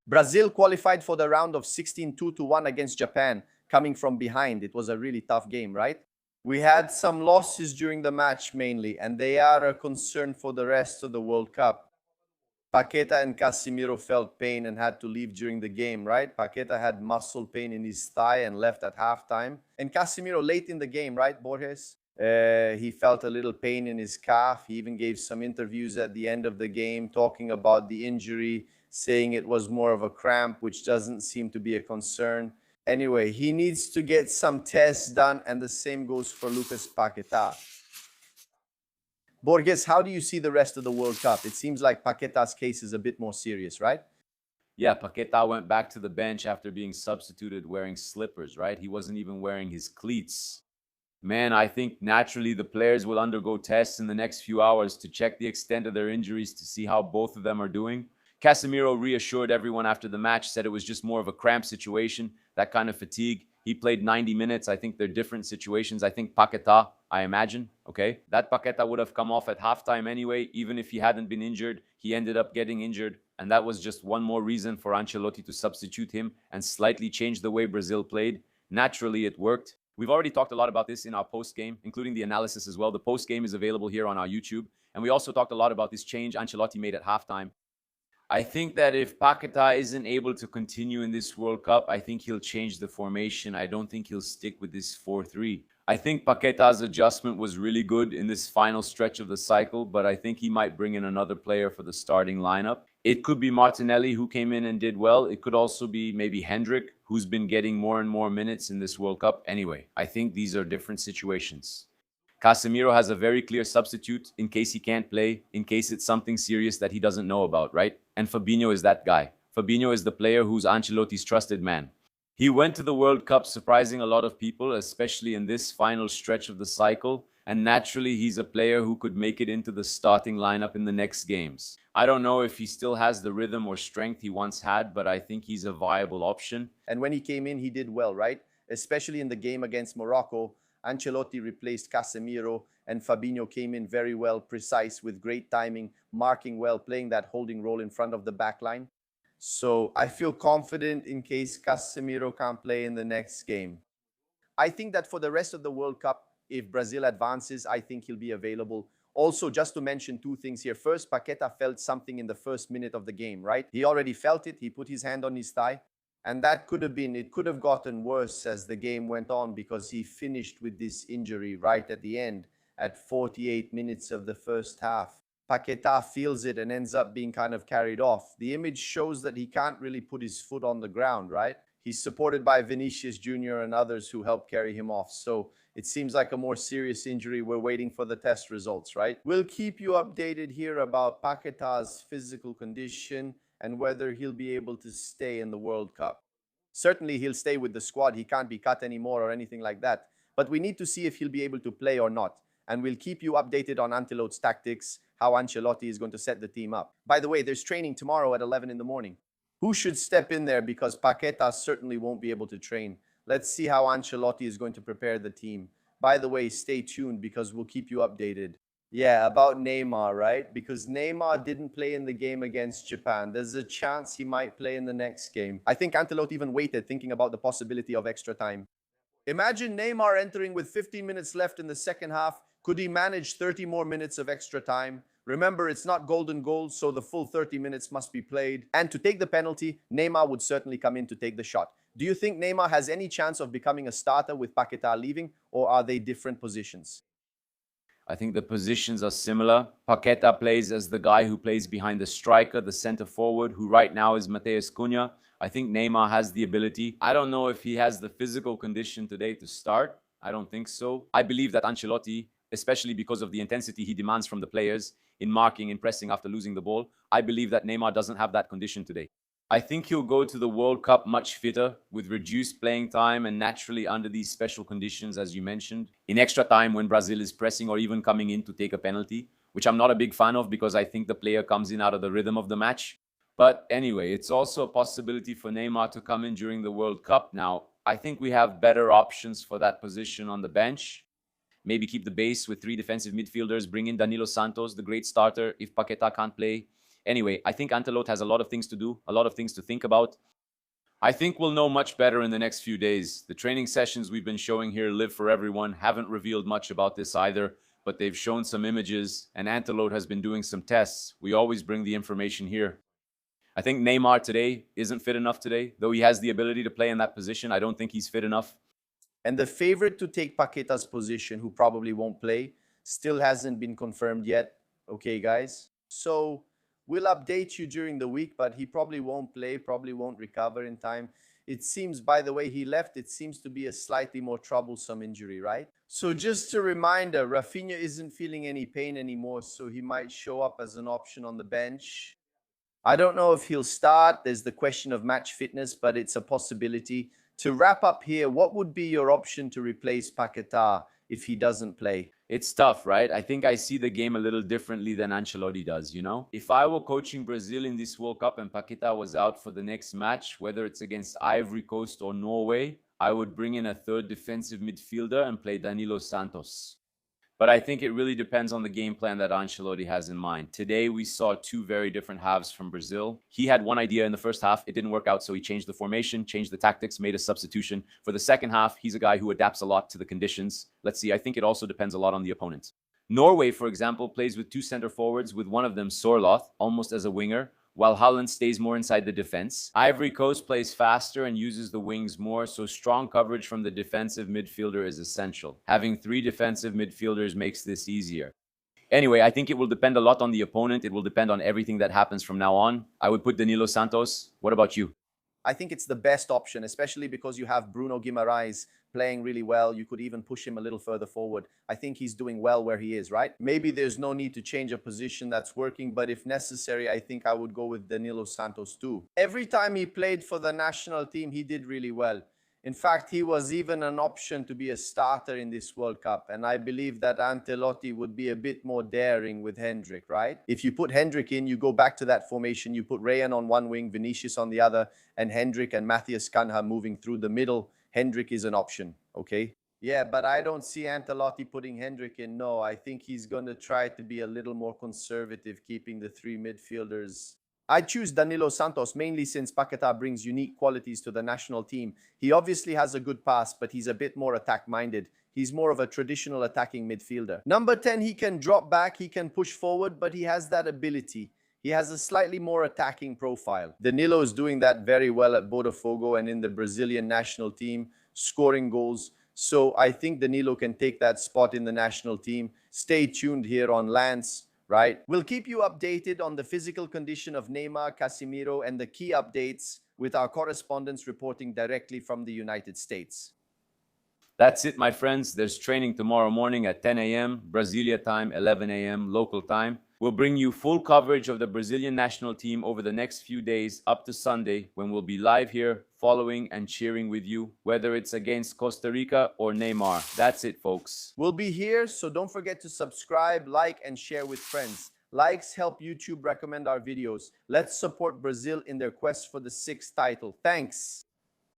Brazil qualified for the round of 16 2-1 against Japan, coming from behind. It was a really tough game, right? We had some losses during the match mainly, and they are a concern for the rest of the World Cup. Paquetá and Casemiro felt pain and had to leave during the game, right? Paquetá had muscle pain in his thigh and left at halftime. And Casemiro late in the game, right, Borges? He felt a little pain in his calf. He even gave some interviews at the end of the game talking about the injury, saying it was more of a cramp, which doesn't seem to be a concern. Anyway, he needs to get some tests done, and the same goes for Lucas Paquetá. Borges, how do you see the rest of the World Cup? It seems like Paquetá's case is a bit more serious, right? Yeah, Paquetá went back to the bench after being substituted wearing slippers, right? He wasn't even wearing his cleats. Man, I think naturally the players will undergo tests in the next few hours to check the extent of their injuries to see how both of them are doing. Casemiro reassured everyone after the match, said it was just more of a cramp situation, that kind of fatigue. He played 90 minutes. I think they're different situations. I think Paquetá, I imagine, okay? That Paquetá would have come off at halftime anyway, even if he hadn't been injured. He ended up getting injured, and that was just one more reason for Ancelotti to substitute him and slightly change the way Brazil played. Naturally, it worked. We've already talked a lot about this in our post-game, including the analysis as well. The post-game is available here on our YouTube. And we also talked a lot about this change Ancelotti made at halftime. I think that if Paquetá isn't able to continue in this World Cup, I think he'll change the formation. I don't think he'll stick with this 4-3. I think Paquetá's adjustment was really good in this final stretch of the cycle, but I think he might bring in another player for the starting lineup. It could be Martinelli, who came in and did well. It could also be maybe Hendrick, who's been getting more and more minutes in this World Cup. Anyway, I think these are different situations. Casemiro has a very clear substitute in case he can't play, in case it's something serious that he doesn't know about, right? And Fabinho is that guy. Fabinho is the player who's Ancelotti's trusted man. He went to the World Cup surprising a lot of people, especially in this final stretch of the cycle, and naturally he's a player who could make it into the starting lineup in the next games. I don't know if he still has the rhythm or strength he once had, but I think he's a viable option. And when he came in, he did well, right? Especially in the game against Morocco, Ancelotti replaced Casemiro and Fabinho came in very well, precise, with great timing, marking well, playing that holding role in front of the back line. So I feel confident in case Casemiro can't play in the next game. I think that for the rest of the World Cup, if Brazil advances, I think he'll be available. Also, just to mention two things here. First, Paquetá felt something in the first minute of the game, right? He already felt it. He put his hand on his thigh. And that it could have gotten worse as the game went on because he finished with this injury right at the end at 48 minutes of the first half. Paquetá feels it and ends up being kind of carried off. The image shows that he can't really put his foot on the ground, right? He's supported by Vinicius Jr. and others who help carry him off. So it seems like a more serious injury. We're waiting for the test results, right? We'll keep you updated here about Paquetá's physical condition and whether he'll be able to stay in the World Cup. Certainly, he'll stay with the squad. He can't be cut anymore or anything like that. But we need to see if he'll be able to play or not. And we'll keep you updated on Ancelotti's tactics, how Ancelotti is going to set the team up. By the way, there's training tomorrow at 11 in the morning. Who should step in there because Paquetá certainly won't be able to train. Let's see how Ancelotti is going to prepare the team. By the way, stay tuned because we'll keep you updated. Yeah, about Neymar, right? Because Neymar didn't play in the game against Japan. There's a chance he might play in the next game. I think Ancelotti even waited, thinking about the possibility of extra time. Imagine Neymar entering with 15 minutes left in the second half. Could he manage 30 more minutes of extra time? Remember, it's not golden goal, so the full 30 minutes must be played. And to take the penalty, Neymar would certainly come in to take the shot. Do you think Neymar has any chance of becoming a starter with Paquetá leaving, or are they different positions? I think the positions are similar. Paquetá plays as the guy who plays behind the striker, the center forward, who right now is Matheus Cunha. I think Neymar has the ability. I don't know if he has the physical condition today to start. I don't think so. I believe that Ancelotti, especially because of the intensity he demands from the players in marking, in pressing after losing the ball, I believe that Neymar doesn't have that condition today. I think he'll go to the World Cup much fitter, with reduced playing time and naturally under these special conditions, as you mentioned, in extra time when Brazil is pressing or even coming in to take a penalty, which I'm not a big fan of because I think the player comes in out of the rhythm of the match. But anyway, it's also a possibility for Neymar to come in during the World Cup. Now, I think we have better options for that position on the bench. Maybe keep the base with three defensive midfielders, bring in Danilo Santos, the great starter, if Paquetá can't play. Anyway, I think Ancelotti has a lot of things to do, a lot of things to think about. I think we'll know much better in the next few days. The training sessions we've been showing here, Live for Everyone, haven't revealed much about this either, but they've shown some images, and Ancelotti has been doing some tests. We always bring the information here. I think Neymar today isn't fit enough today, though he has the ability to play in that position. I don't think he's fit enough. And the favorite to take Paqueta's position, who probably won't play, still hasn't been confirmed yet. Okay, guys? So we'll update you during the week, but he probably won't play, probably won't recover in time. It seems, by the way he left, it seems to be a slightly more troublesome injury, right? So just a reminder, Rafinha isn't feeling any pain anymore, so he might show up as an option on the bench. I don't know if he'll start. There's the question of match fitness, but it's a possibility. To wrap up here, what would be your option to replace Paquetá if he doesn't play? It's tough, right? I think I see the game a little differently than Ancelotti does, you know? If I were coaching Brazil in this World Cup and Paquetá was out for the next match, whether it's against Ivory Coast or Norway, I would bring in a third defensive midfielder and play Danilo Santos. But I think it really depends on the game plan that Ancelotti has in mind. Today, we saw two very different halves from Brazil. He had one idea in the first half. It didn't work out, so he changed the formation, changed the tactics, made a substitution. For the second half, he's a guy who adapts a lot to the conditions. Let's see, I think it also depends a lot on the opponent. Norway, for example, plays with two center forwards, with one of them Sorloth, almost as a winger, while Holland stays more inside the defense. Ivory Coast plays faster and uses the wings more, so strong coverage from the defensive midfielder is essential. Having three defensive midfielders makes this easier. Anyway, I think it will depend a lot on the opponent. It will depend on everything that happens from now on. I would put Danilo Santos. What about you? I think it's the best option, especially because you have Bruno Guimaraes playing really well. You could even push him a little further forward. I think he's doing well where he is, right? Maybe there's no need to change a position that's working, but if necessary, I think I would go with Danilo Santos too. Every time he played for the national team, he did really well. In fact, he was even an option to be a starter in this World Cup. And I believe that Ancelotti would be a bit more daring with Hendrick, right? If you put Hendrick in, you go back to that formation. You put Rayan on one wing, Vinicius on the other, and Hendrick and Matthias Cunha moving through the middle. Hendrick is an option, okay? Yeah, but I don't see Ancelotti putting Hendrick in. No, I think he's going to try to be a little more conservative, keeping the three midfielders. I choose Danilo Santos mainly since Paquetá brings unique qualities to the national team. He obviously has a good pass, but he's a bit more attack-minded. He's more of a traditional attacking midfielder. Number 10, he can drop back, he can push forward, but he has that ability. He has a slightly more attacking profile. Danilo is doing that very well at Botafogo and in the Brazilian national team, scoring goals. So I think Danilo can take that spot in the national team. Stay tuned here on Lance. Right? We'll keep you updated on the physical condition of Neymar, Casemiro, and the key updates with our correspondents reporting directly from the United States. That's it, my friends. There's training tomorrow morning at 10 a.m. Brasilia time, 11 a.m. local time. We'll bring you full coverage of the Brazilian national team over the next few days up to Sunday, when we'll be live here following and cheering with you, whether it's against Costa Rica or Neymar. That's it, folks. We'll be here, so don't forget to subscribe, like, and share with friends. Likes help YouTube recommend our videos. Let's support Brazil in their quest for the 6th title. Thanks.